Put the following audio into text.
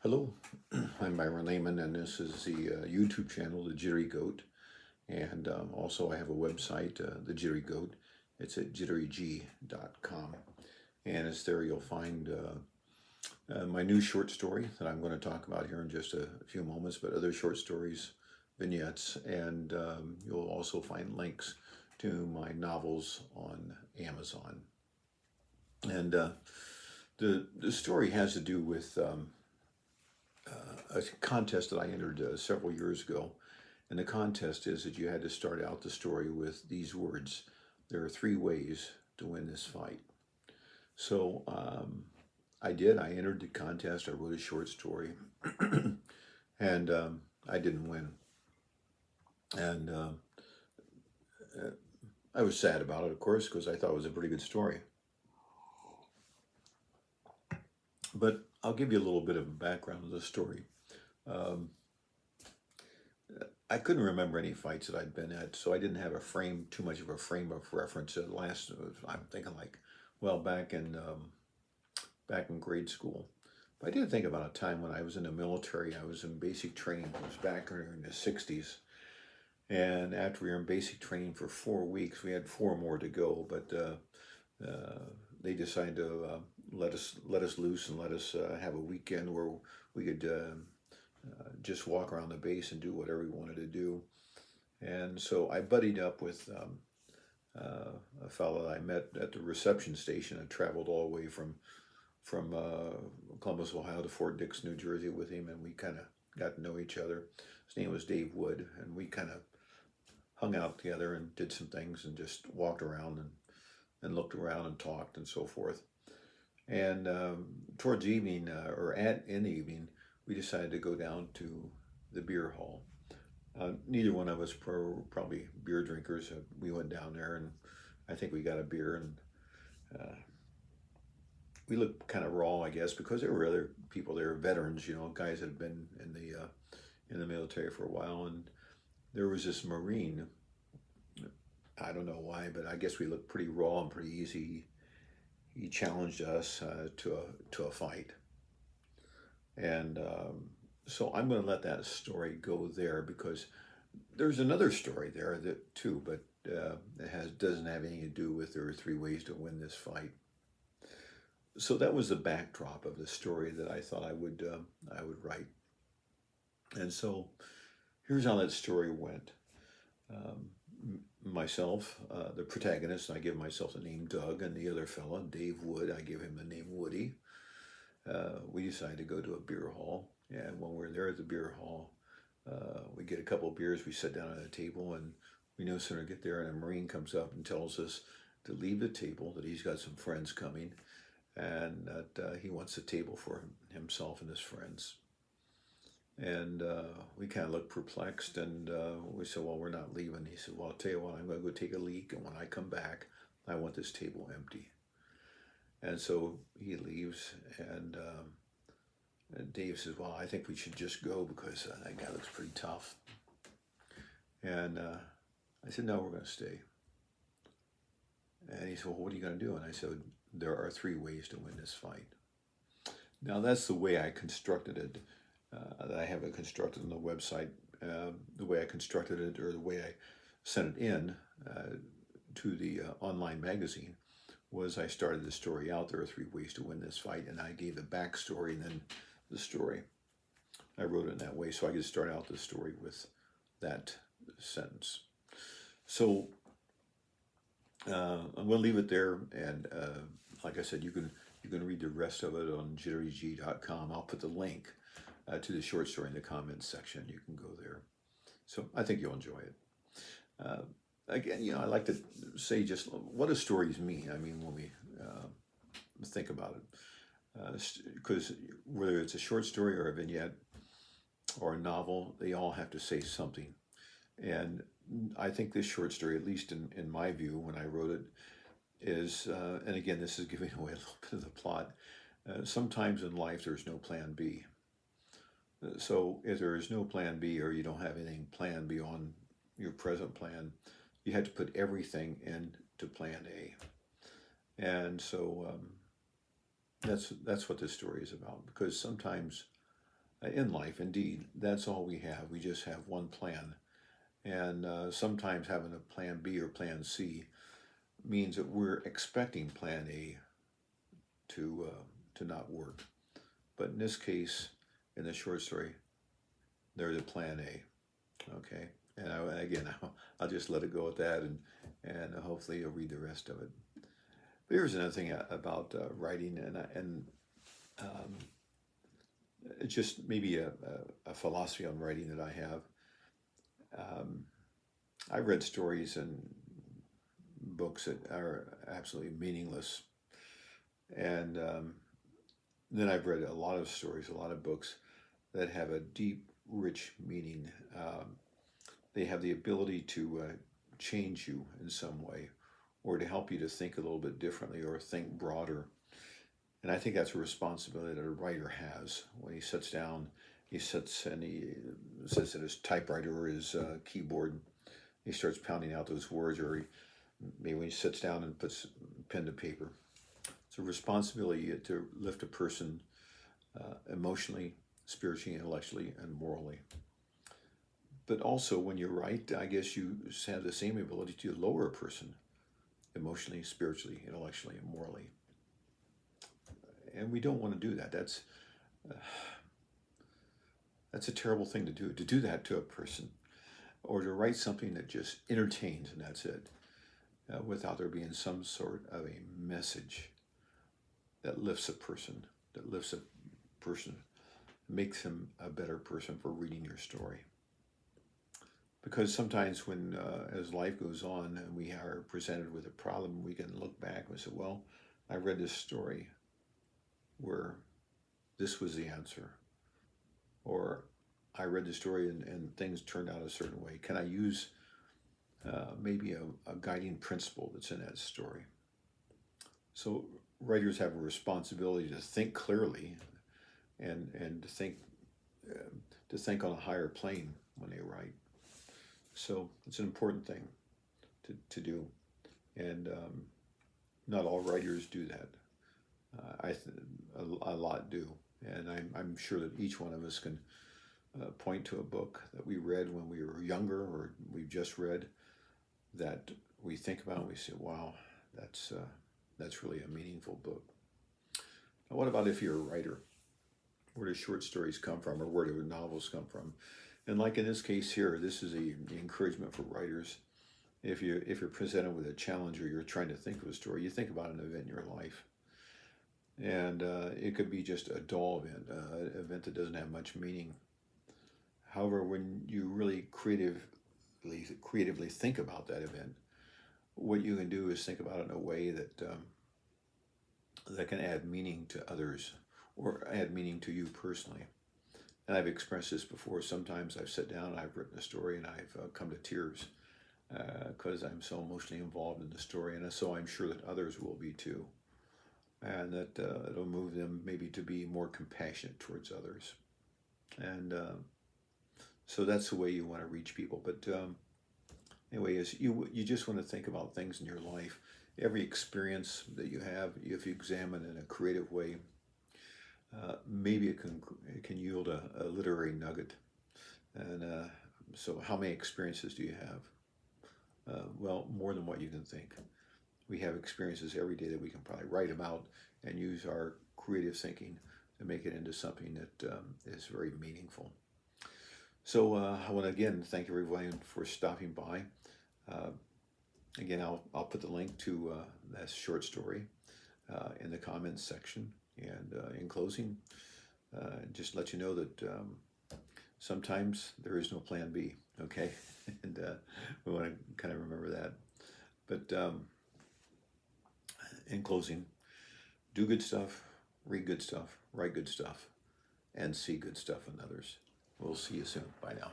Hello, I'm Byron Lehman, and this is the YouTube channel, The Jittery Goat. And also, I have a website, The Jittery Goat. It's at jitteryg.com. And it's there you'll find my new short story that I'm going to talk about here in just a few moments, but other short stories, vignettes, and you'll also find links to my novels on Amazon. And the story has to do with a contest that I entered several years ago. And the contest is that you had to start out the story with these words: there are three ways to win this fight. So I did. I entered the contest. I wrote a short story, and I didn't win. And I was sad about it, of course, because I thought it was a pretty good story. But I'll give you a little bit of a background of the story. Um, I couldn't remember any fights that I'd been at, so I didn't have too much of a frame of reference. At last, I'm thinking like, well, back in grade school. But I did think about a time when I was in the military. I was in basic training. It was back in the '60s, and after we were in basic training for 4 weeks, we had four more to go. But they decided to let us loose and let us have a weekend where we could just walk around the base and do whatever we wanted to do. And so I buddied up with a fellow that I met at the reception station. I traveled all the way from Columbus, Ohio to Fort Dix, New Jersey with him, and we kind of got to know each other. His name was Dave Wood, and we kind of hung out together and did some things and just walked around and looked around and talked and so forth. And towards evening, in the evening, we decided to go down to the beer hall. Neither one of us were probably beer drinkers. We went down there, and I think we got a beer, and we looked kind of raw, I guess, because there were other people there, veterans, guys that had been in the military for a while, and there was this Marine. I don't know why, but I guess we looked pretty raw and pretty easy. He challenged us to a fight, and so I'm going to let that story go there because there's another story there that too, but doesn't have anything to do with there are three ways to win this fight. So that was the backdrop of the story that I thought I would write, and so here's how that story went. Um, Myself, the protagonist, I give myself the name Doug, and the other fella, Dave Wood, I give him the name Woody. We decided to go to a beer hall, and when we're there at the beer hall, we get a couple of beers, we sit down at a table, and we no sooner get there, and a Marine comes up and tells us to leave the table, that he's got some friends coming, and that he wants a table for himself and his friends. And we kind of looked perplexed, and we said, well, we're not leaving. He said, well, I'll tell you what, I'm going to go take a leak, and when I come back, I want this table empty. And so he leaves, and Dave says, well, I think we should just go because that guy looks pretty tough. And I said, no, we're going to stay. And he said, well, what are you going to do? And I said, there are three ways to win this fight. Now, that's the way I constructed it. That I have it constructed on the website, the way I constructed it, or the way I sent it in to the online magazine, was I started the story out. There are three ways to win this fight, and I gave the backstory and then the story. I wrote it in that way, so I could start out the story with that sentence. So I'm going to leave it there, and like I said, you can read the rest of it on jitteryg.com. I'll put the link to the short story in the comments section. You can go there. So I think you'll enjoy it. Again, I like to say just what do stories mean? I mean, when we think about it, because whether it's a short story or a vignette or a novel, they all have to say something. And I think this short story, at least in my view, when I wrote it, is, and again, this is giving away a little bit of the plot, sometimes in life there's no plan B. So if there is no plan B, or you don't have anything planned beyond your present plan, you have to put everything into plan A. And so that's what this story is about, because sometimes in life. Indeed, that's all we have. We just have one plan. And sometimes having a plan B or plan C means that we're expecting plan A to not work. But in this case, in the short story, there's a plan A. Okay, and again, I'll just let it go at that, and hopefully you'll read the rest of it. But here's another thing about writing, and um, it's just maybe a philosophy on writing that I have. Um, I read stories and books that are absolutely meaningless, and then I've read a lot of stories, a lot of books that have a deep, rich meaning. They have the ability to change you in some way, or to help you to think a little bit differently or think broader. And I think that's a responsibility that a writer has when he sits down. He sits and he sits at his typewriter or his keyboard. He starts pounding out those words, or maybe when he sits down and puts pen to paper. It's a responsibility to lift a person emotionally, spiritually, intellectually, and morally. But also, when you write, I guess you have the same ability to lower a person emotionally, spiritually, intellectually, and morally. And we don't want to do that. That's a terrible thing to do that to a person, or to write something that just entertains and that's it, without there being some sort of a message that lifts a person, makes him a better person for reading your story. Because sometimes when, as life goes on and we are presented with a problem, we can look back and say, well, I read this story where this was the answer. Or I read the story and things turned out a certain way. Can I use maybe a guiding principle that's in that story? So writers have a responsibility to think clearly and to think on a higher plane when they write. So it's an important thing to do, and not all writers do that. A lot do, and I'm sure that each one of us can point to a book that we read when we were younger, or we've just read, that we think about and we say, "Wow, that's really a meaningful book." Now, what about if you're a writer? Where do short stories come from, or where do novels come from? And like in this case here, this is the encouragement for writers. If you're presented with a challenge, or you're trying to think of a story, you think about an event in your life, and it could be just a dull event, an event that doesn't have much meaning. However, when you really creatively think about that event, what you can do is think about it in a way that can add meaning to others, or add meaning to you personally. And I've expressed this before. Sometimes I've sat down, I've written a story, and I've come to tears because I'm so emotionally involved in the story, and so I'm sure that others will be too, and that it'll move them maybe to be more compassionate towards others. And so that's the way you want to reach people. But anyway, is you just want to think about things in your life. Every experience that you have, if you examine in a creative way, maybe it can yield a literary nugget. And so, how many experiences do you have? Well, more than what you can think. We have experiences every day that we can probably write about and use our creative thinking to make it into something that is very meaningful. So I want to again thank everyone for stopping by. Again, I'll put the link to that short story in the comments section. And in closing, just let you know that sometimes there is no plan B, okay? And we want to kind of remember that. But in closing, do good stuff, read good stuff, write good stuff, and see good stuff in others. We'll see you soon. Bye now.